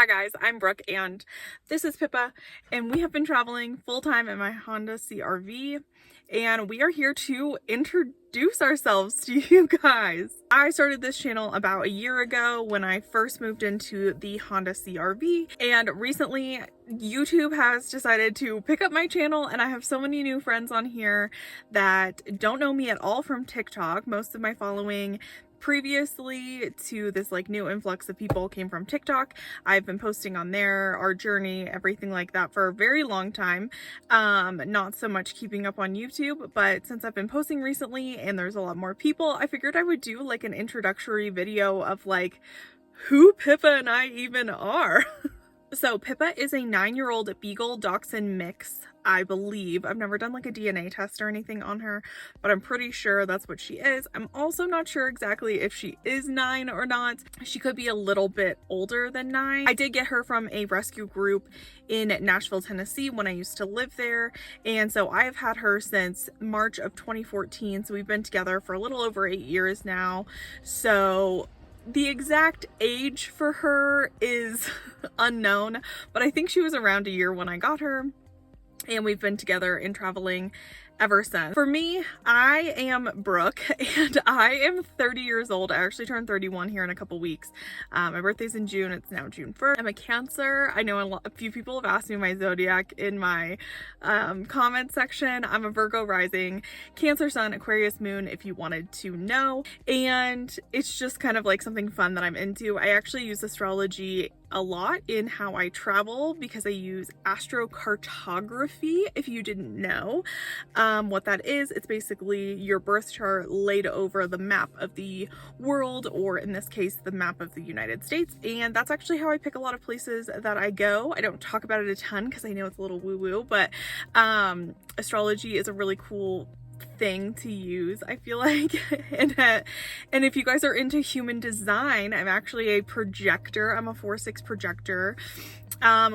Hi guys, I'm Brooke and this is Pippa, and we have been traveling full-time in my Honda CRV, and we are here to introduce ourselves to you guys. I started this channel about a year ago when I first moved into the Honda CRV, and recently YouTube has decided to pick up my channel, and I have so many new friends on here that don't know me at all from TikTok. Most of my following previously to this new influx of people came from TikTok. I've been posting on there, our journey, everything like that for a very long time. Not so much keeping up on YouTube, but since I've been posting recently and there's a lot more people, I figured I would do an introductory video of who Pippa and I even are. So Pippa is a 9-year-old Beagle Dachshund mix, I believe. I've never done a DNA test or anything on her, but I'm pretty sure that's what she is. I'm also not sure exactly if she is 9 or not. She could be a little bit older than 9. I did get her from a rescue group in Nashville, Tennessee when I used to live there, and so I have had her since March of 2014, so we've been together for a little over 8 years now. So the exact age for her is unknown, but I think she was around a year when I got her, and we've been together and traveling ever since. For me, I am Brooke, and I am 30 years old. I actually turned 31 here in a couple weeks. My birthday's in June. It's now June 1st. I'm a Cancer. I know a few people have asked me my zodiac in my comment section. I'm a Virgo rising, Cancer sun, Aquarius moon, if you wanted to know. And it's just kind of something fun that I'm into. I actually use astrology a lot in how I travel because I use astrocartography, if you didn't know what that is. It's basically your birth chart laid over the map of the world, or in this case the map of the United States, and that's actually how I pick a lot of places that I go. I don't talk about it a ton because I know it's a little woo-woo, but astrology is a really cool thing to use, I feel like. And if you guys are into human design, I'm actually a projector. I'm a 4/6 projector,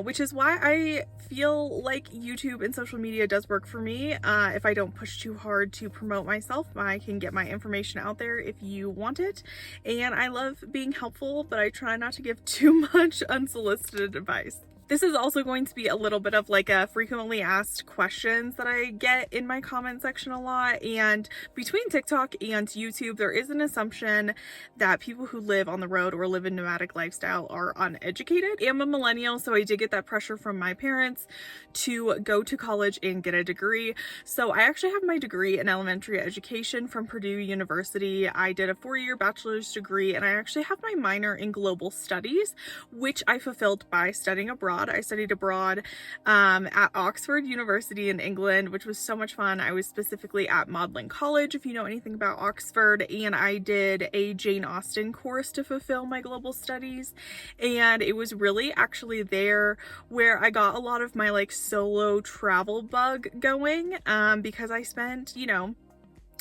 which is why I feel like YouTube and social media does work for me. If I don't push too hard to promote myself, I can get my information out there if you want it. And I love being helpful, but I try not to give too much unsolicited advice. This is also going to be a little bit of a frequently asked questions that I get in my comment section a lot. And between TikTok and YouTube, there is an assumption that people who live on the road or live a nomadic lifestyle are uneducated. I'm a millennial, so I did get that pressure from my parents to go to college and get a degree. So I actually have my degree in elementary education from Purdue University. I did a 4-year bachelor's degree, and I actually have my minor in global studies, which I fulfilled by studying abroad. I studied abroad at Oxford University in England, which was so much fun. I was specifically at Magdalen College, if you know anything about Oxford, and I did a Jane Austen course to fulfill my global studies. And it was really actually there where I got a lot of my solo travel bug going, because I spent,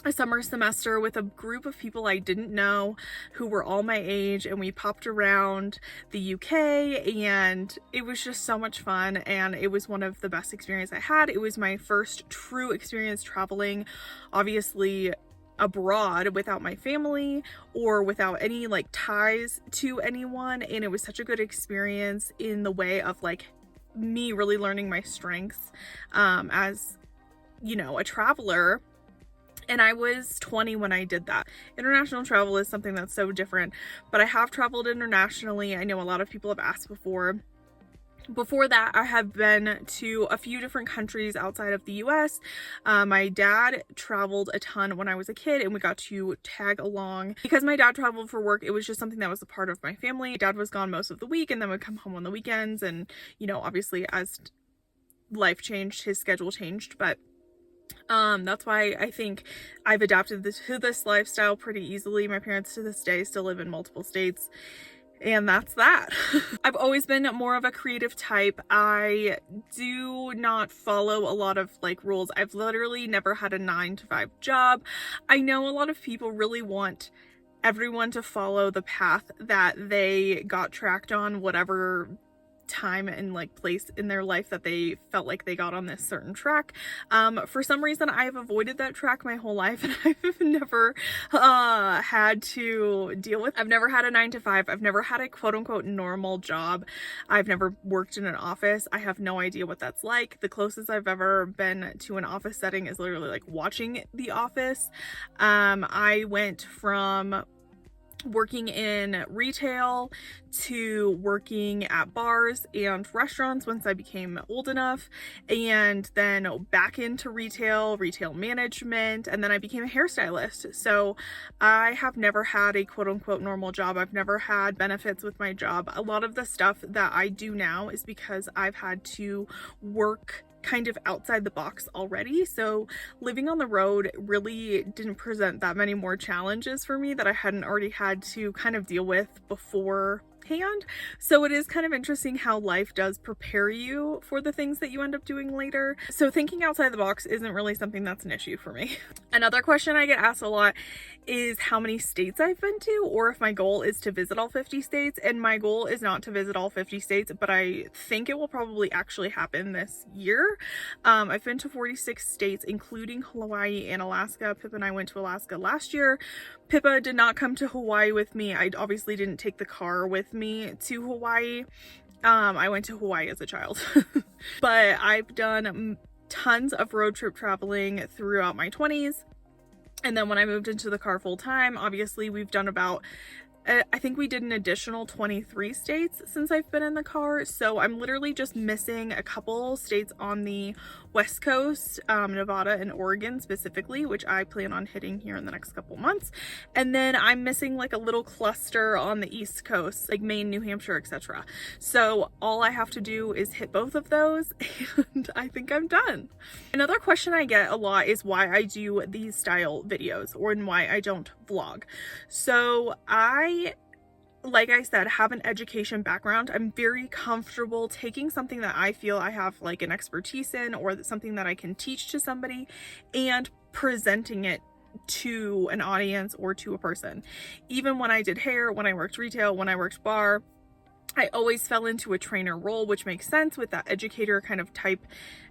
a summer semester with a group of people I didn't know who were all my age, and we popped around the UK, and it was just so much fun, and it was one of the best experiences I had. It was my first true experience traveling, obviously abroad, without my family or without any ties to anyone, and it was such a good experience in the way of me really learning my strengths as a traveler. And I was 20 when I did that. International travel is something that's so different, but I have traveled internationally. I know a lot of people have asked before. Before that, I have been to a few different countries outside of the US. My dad traveled a ton when I was a kid, and we got to tag along. Because my dad traveled for work, it was just something that was a part of my family. My dad was gone most of the week and then would come home on the weekends, and obviously as life changed, his schedule changed, but that's why I think I've adapted to this lifestyle pretty easily. My parents to this day still live in multiple states, and that's that. I've always been more of a creative type. I do not follow a lot of rules. I've literally never had a 9-to-5 job. I know a lot of people really want everyone to follow the path that they got tracked on, whatever time and like place in their life that they felt like they got on this certain track. For some reason I've avoided that track my whole life, and I've never had to deal with. I've never had a 9 to 5. I've never had a quote unquote normal job. I've never worked in an office. I have no idea what that's like. The closest I've ever been to an office setting is literally like watching The Office. I went from working in retail to working at bars and restaurants once I became old enough, and then back into retail management, and then I became a hairstylist. So I have never had a quote unquote normal job. I've never had benefits with my job. A lot of the stuff that I do now is because I've had to work kind of outside the box already. So living on the road really didn't present that many more challenges for me that I hadn't already had to kind of deal with beforehand. So it is kind of interesting how life does prepare you for the things that you end up doing later. So thinking outside the box isn't really something that's an issue for me. Another question I get asked a lot is how many states I've been to, or if my goal is to visit all 50 states. And my goal is not to visit all 50 states, but I think it will probably actually happen this year. I've been to 46 states, including Hawaii and Alaska. Pippa and I went to Alaska last year. Pippa did not come to Hawaii with me. I obviously didn't take the car with me to Hawaii. I went to Hawaii as a child. But I've done tons of road trip traveling throughout my 20s. And then when I moved into the car full time, obviously we've done about, I think we did an additional 23 states since I've been in the car. So I'm literally just missing a couple states on the West Coast, Nevada and Oregon specifically, which I plan on hitting here in the next couple months. And then I'm missing like a little cluster on the East Coast, like Maine, New Hampshire, etc. So all I have to do is hit both of those, and I think I'm done. Another question I get a lot is why I do these style videos, or why I don't vlog. So like I said, have an education background. I'm very comfortable taking something that I feel I have like an expertise in, or something that I can teach to somebody, and presenting it to an audience or to a person. Even when I did hair, when I worked retail, when I worked bar, I always fell into a trainer role, which makes sense with that educator kind of type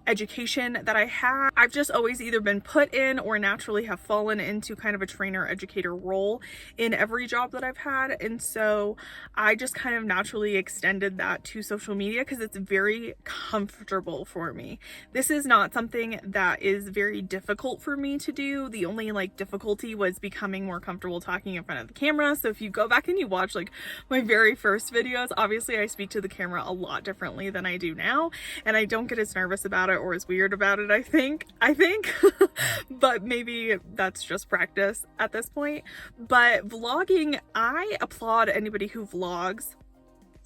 education that I had. I've just always either been put in or naturally have fallen into kind of a trainer educator role in every job that I've had. And so I just kind of naturally extended that to social media because it's very comfortable for me. This is not something that is very difficult for me to do. The only like difficulty was becoming more comfortable talking in front of the camera. So if you go back and you watch like my very first videos, obviously I speak to the camera a lot differently than I do now, and I don't get as nervous about it or as weird about it, I think but maybe that's just practice at this point. But vlogging, I applaud anybody who vlogs,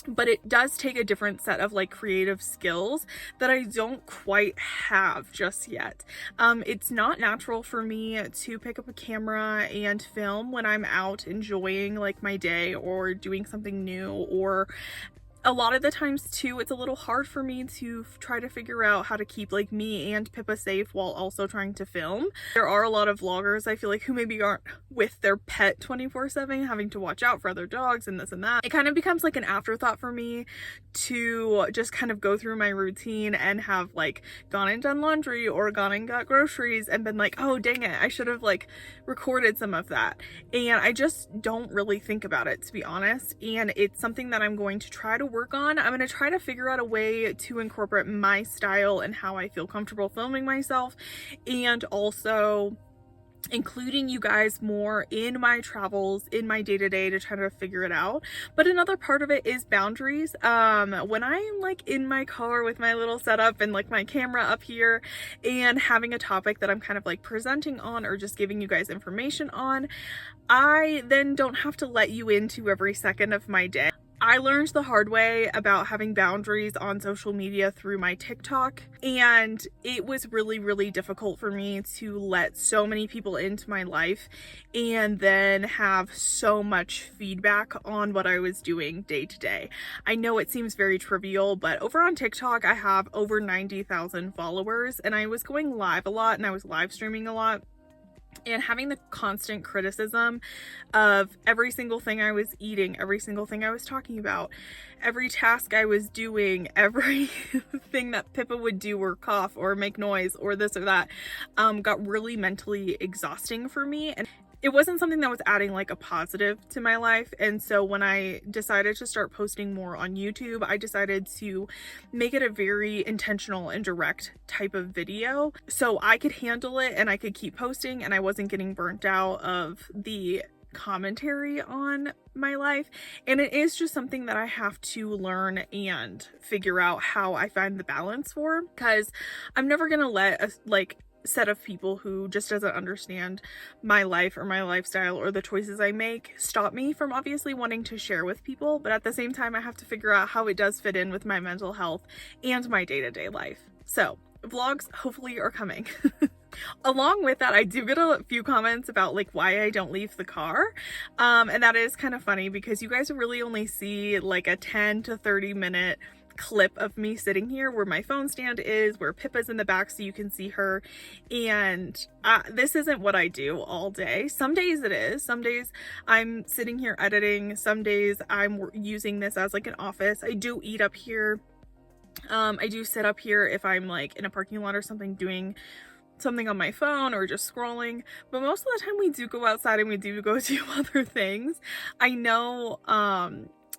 but it does take a different set of like creative skills that I don't quite have just yet. It's not natural for me to pick up a camera and film when I'm out enjoying like my day or doing something new, or a lot of the times too, it's a little hard for me to try to figure out how to keep like me and Pippa safe while also trying to film. There are a lot of vloggers I feel like who maybe aren't with their pet 24/7, having to watch out for other dogs and this and that. It kind of becomes like an afterthought for me to just kind of go through my routine and have like gone and done laundry or gone and got groceries and been like, oh dang it, I should have like recorded some of that. And I just don't really think about it, to be honest. And it's something that I'm going to try to work on. I'm going to try to figure out a way to incorporate my style and how I feel comfortable filming myself, and also including you guys more in my travels, in my day-to-day, to try to figure it out. But another part of it is boundaries. When I'm like in my car with my little setup and like my camera up here and having a topic that I'm kind of like presenting on or just giving you guys information on, I then don't have to let you into every second of my day. I learned the hard way about having boundaries on social media through my TikTok, and it was really, really difficult for me to let so many people into my life and then have so much feedback on what I was doing day to day. I know it seems very trivial, but over on TikTok, I have over 90,000 followers, and I was going live a lot and I was live streaming a lot. And having the constant criticism of every single thing I was eating, every single thing I was talking about, every task I was doing, everything that Pippa would do or cough or make noise or this or that, got really mentally exhausting for me. And it wasn't something that was adding like a positive to my life. And so when I decided to start posting more on YouTube, I decided to make it a very intentional and direct type of video so I could handle it and I could keep posting and I wasn't getting burnt out of the commentary on my life. And it is just something that I have to learn and figure out how I find the balance for, because I'm never gonna let a set of people who just doesn't understand my life or my lifestyle or the choices I make stop me from obviously wanting to share with people. But at the same time, I have to figure out how it does fit in with my mental health and my day-to-day life. So vlogs hopefully are coming. Along with that, I do get a few comments about like why I don't leave the car. And that is kind of funny because you guys really only see like a 10 to 30 minute clip of me sitting here where my phone stand is, where Pippa's in the back so you can see her. And this isn't what I do all day. Some days it is. Some days I'm sitting here editing. Some days I'm using this as like an office. I do eat up here. I do sit up here if I'm like in a parking lot or something doing something on my phone or just scrolling, but most of the time we do go outside and we do go do other things. I know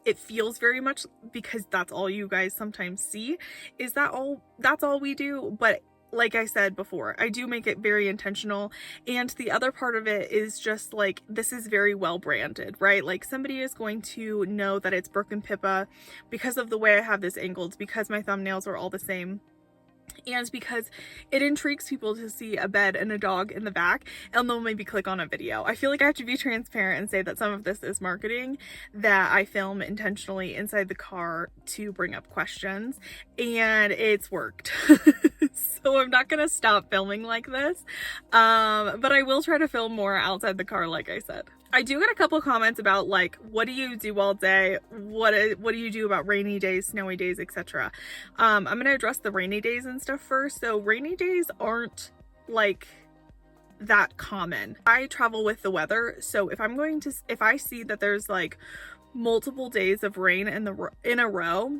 it feels very much because that's all you guys sometimes see, is that that's all we do. But like I said before, I do make it very intentional. And the other part of it is just like, this is very well branded, right? Like somebody is going to know that it's Brooke and Pippa because of the way I have this angled, because my thumbnails are all the same. And because it intrigues people to see a bed and a dog in the back, and they'll maybe click on a video. I feel like I have to be transparent and say that some of this is marketing that I film intentionally inside the car to bring up questions, and it's worked. So I'm not gonna stop filming like this, but I will try to film more outside the car, like I said. I do get a couple comments about like, what do you do all day? What do you do about rainy days, snowy days, etc. I'm gonna address the rainy days and stuff first. So rainy days aren't like that common. I travel with the weather, so if I see that there's like multiple days of rain in a row,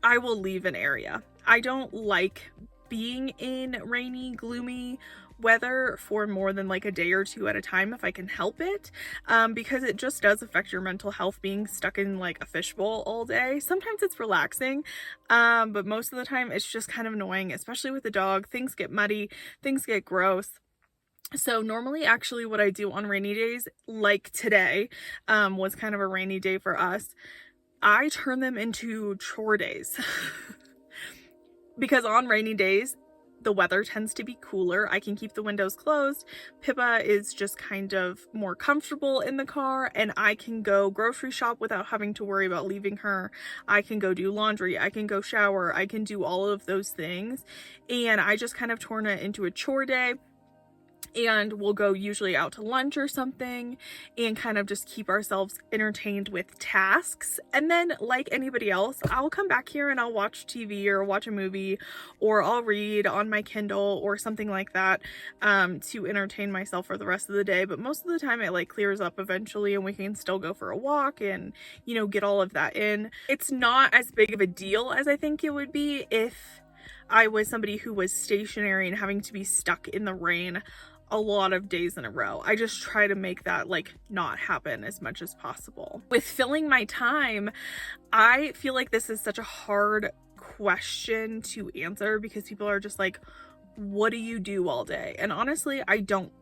I will leave an area. I don't like being in rainy, gloomy weather for more than like a day or two at a time if I can help it, because it just does affect your mental health being stuck in like a fishbowl all day. Sometimes it's relaxing, but most of the time it's just kind of annoying, especially with the dog. Things get muddy, things get gross. So normally actually what I do on rainy days, like today was kind of a rainy day for us, I turn them into chore days. Because on rainy days the weather tends to be cooler. I can keep the windows closed. Pippa is just kind of more comfortable in the car, and I can go grocery shop without having to worry about leaving her. I can go do laundry. I can go shower. I can do all of those things. And I just kind of turn it into a chore day. And we'll go usually out to lunch or something and kind of just keep ourselves entertained with tasks. And then like anybody else, I'll come back here and I'll watch TV or watch a movie, or I'll read on my Kindle or something like that to entertain myself for the rest of the day. But most of the time it like clears up eventually and we can still go for a walk and, you know, get all of that in. It's not as big of a deal as I think it would be if I was somebody who was stationary and having to be stuck in the rain a lot of days in a row. I just try to make that like not happen as much as possible. With filling my time, I feel like this is such a hard question to answer because people are just like, what do you do all day? And honestly, I don't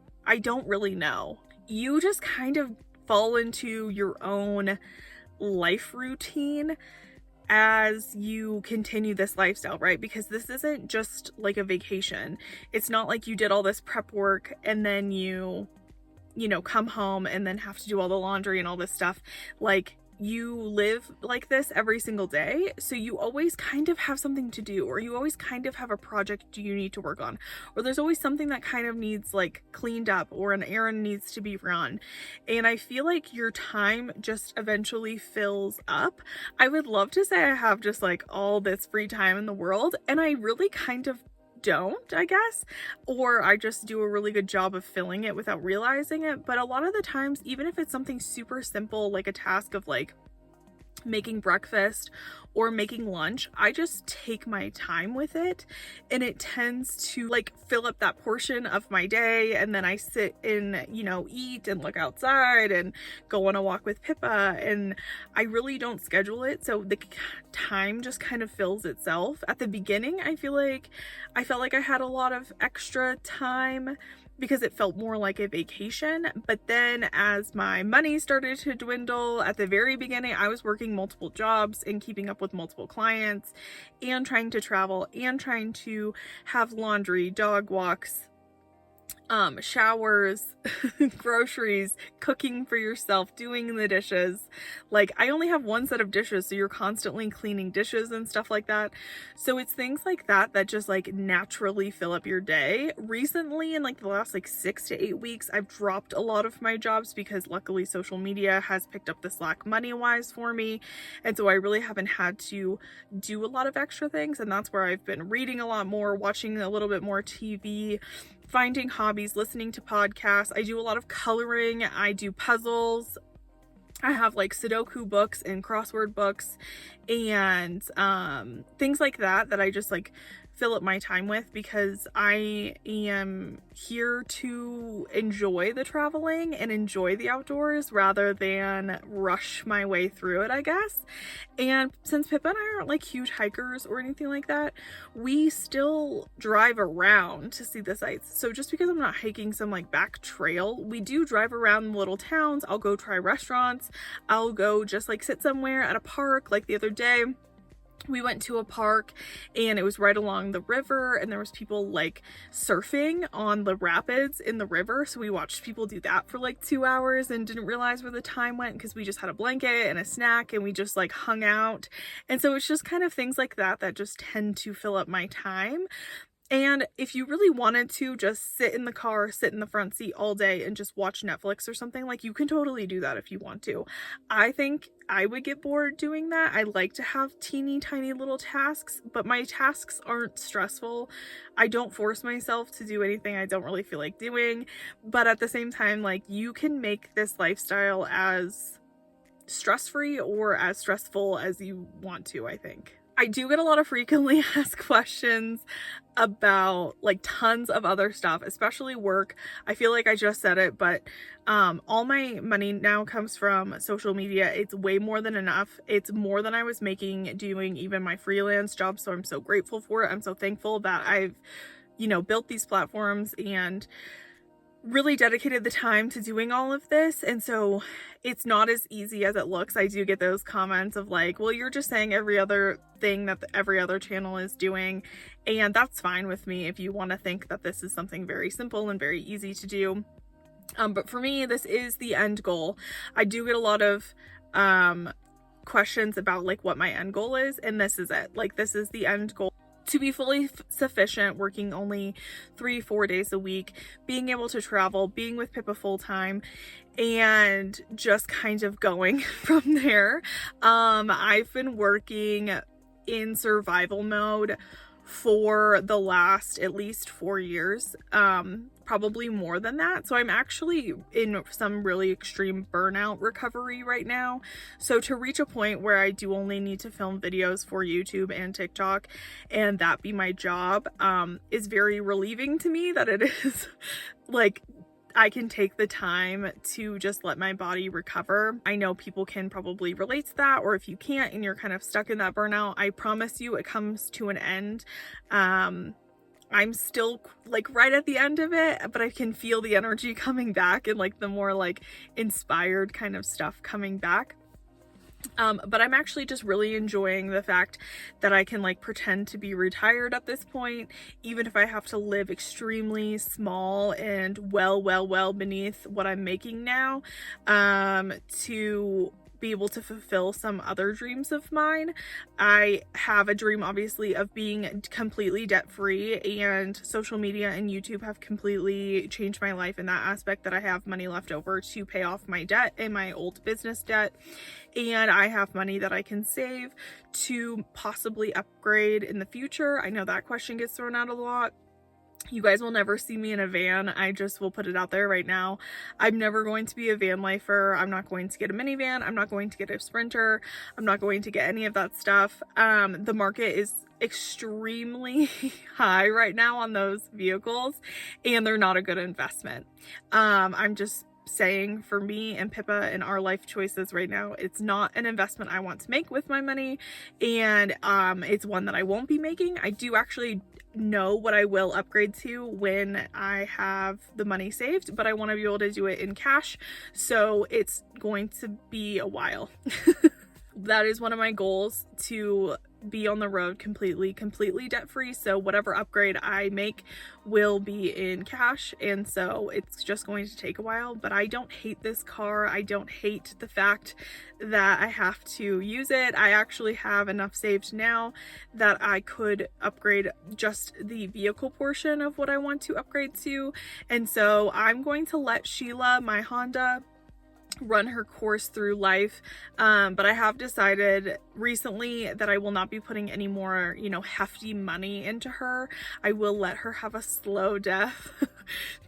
really know. You just kind of fall into your own life routine as you continue this lifestyle, right? Because this isn't just like a vacation. It's not like you did all this prep work and then you know, come home and then have to do all the laundry and all this stuff. Like, you live like this every single day, so you always kind of have something to do, or you always kind of have a project you need to work on, or there's always something that kind of needs like cleaned up, or an errand needs to be run. And I feel like your time just eventually fills up. I would love to say I have just like all this free time in the world, and I really kind of don't, I guess, or I just do a really good job of filling it without realizing it. But a lot of the times, even if it's something super simple, like a task of like making breakfast or making lunch, I just take my time with it, and it tends to like fill up that portion of my day. And then I sit and, you know, eat and look outside and go on a walk with Pippa, and I really don't schedule it, so the time just kind of fills itself. At the beginning, I felt like I had a lot of extra time because it felt more like a vacation. But then as my money started to dwindle, at the very beginning, I was working multiple jobs and keeping up with multiple clients and trying to travel and trying to have laundry, dog walks, showers, groceries, cooking for yourself, doing the dishes. Like, I only have one set of dishes, so you're constantly cleaning dishes and stuff like that. So it's things like that that just like naturally fill up your day. Recently, in like the last like 6 to 8 weeks, I've dropped a lot of my jobs because luckily social media has picked up the slack money-wise for me. And so I really haven't had to do a lot of extra things. And that's where I've been reading a lot more, watching a little bit more TV, finding hobbies, listening to podcasts. I do a lot of coloring. I do puzzles. I have like Sudoku books and crossword books and things like that that I just like fill up my time with, because I am here to enjoy the traveling and enjoy the outdoors rather than rush my way through it, I guess. And since Pippa and I aren't like huge hikers or anything like that, we still drive around to see the sights. So just because I'm not hiking some like back trail, we do drive around little towns. I'll go try restaurants. I'll go just like sit somewhere at a park. Like the other day, we went to a park and it was right along the river, and there was people like surfing on the rapids in the river. So we watched people do that for like 2 hours and didn't realize where the time went because we just had a blanket and a snack and we just like hung out. And so it's just kind of things like that that just tend to fill up my time. And if you really wanted to just sit in the car, sit in the front seat all day and just watch Netflix or something, like, you can totally do that if you want to. I think I would get bored doing that. I like to have teeny tiny little tasks, but my tasks aren't stressful. I don't force myself to do anything I don't really feel like doing. But at the same time, like, you can make this lifestyle as stress-free or as stressful as you want to, I think. I do get a lot of frequently asked questions about like tons of other stuff, especially work. I feel like I just said it, but all my money now comes from social media. It's way more than enough. It's more than I was making doing even my freelance job. So I'm so grateful for it. I'm so thankful that I've, you know, built these platforms and really dedicated the time to doing all of this. And so it's not as easy as it looks. I do get those comments of like, well, you're just saying every other thing that every other channel is doing, and that's fine with me if you want to think that this is something very simple and very easy to do. But for me, this is the end goal. I do get a lot of questions about like what my end goal is, and this is it. Like, this is the end goal. To be fully sufficient, working only 3-4 days a week, being able to travel, being with Pippa full time, and just kind of going from there. I've been working in survival mode for the last at least 4 years, probably more than that. So I'm actually in some really extreme burnout recovery right now. So to reach a point where I do only need to film videos for YouTube and TikTok and that be my job, is very relieving to me, that it is like I can take the time to just let my body recover. I know people can probably relate to that, or if you can't and you're kind of stuck in that burnout, I promise you it comes to an end. I'm still like right at the end of it, but I can feel the energy coming back and like the more like inspired kind of stuff coming back. But I'm actually just really enjoying the fact that I can like pretend to be retired at this point, even if I have to live extremely small and well beneath what I'm making now, to be able to fulfill some other dreams of mine. I have a dream, obviously, of being completely debt-free, and social media and YouTube have completely changed my life in that aspect, that I have money left over to pay off my debt and my old business debt, and I have money that I can save to possibly upgrade in the future. I know that question gets thrown out a lot. You guys will never see me in a van. I just will put it out there right now. I'm never going to be a van lifer. I'm not going to get a minivan. I'm not going to get a Sprinter. I'm not going to get any of that stuff. The market is extremely high right now on those vehicles, and they're not a good investment. I'm just saying, for me and Pippa and our life choices right now, it's not an investment I want to make with my money, and it's one that I won't be making. I do actually know what I will upgrade to when I have the money saved, but I want to be able to do it in cash, so it's going to be a while. That is one of my goals, to be on the road completely debt-free. So whatever upgrade I make will be in cash, and so it's just going to take a while. But I don't hate this car. I don't hate the fact that I have to use it. I actually have enough saved now that I could upgrade just the vehicle portion of what I want to upgrade to, and so I'm going to let Sheila, my Honda, run her course through life. But I have decided recently that I will not be putting any more, hefty money into her. I will let her have a slow death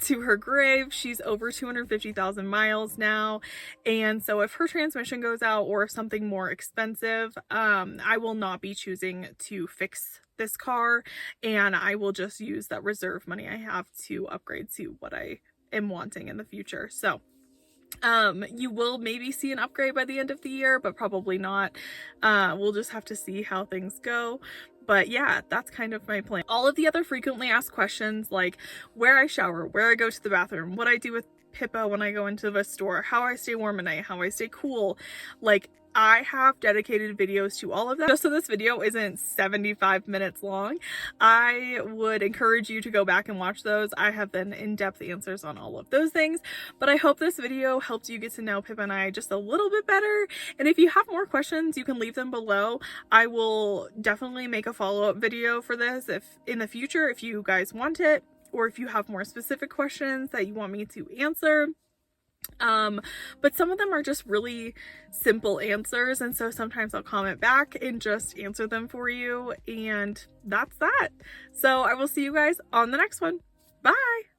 to her grave. She's over 250,000 miles now, and so if her transmission goes out, or if something more expensive, I will not be choosing to fix this car, and I will just use that reserve money I have to upgrade to what I am wanting in the future. So you will maybe see an upgrade by the end of the year, but probably not. We'll just have to see how things go. But yeah, that's kind of my plan. All of the other frequently asked questions, like where I shower, where I go to the bathroom, what I do with Pippa when I go into the store, how I stay warm at night, how I stay cool, like I have dedicated videos to all of that. Just so this video isn't 75 minutes long, I would encourage you to go back and watch those. I have been in-depth answers on all of those things, but I hope this video helped you get to know Pippa and I just a little bit better. And if you have more questions, you can leave them below. I will definitely make a follow-up video for this if in the future, if you guys want it, or if you have more specific questions that you want me to answer. But some of them are just really simple answers, and so sometimes I'll comment back and just answer them for you, and that's that. So I will see you guys on the next one. Bye!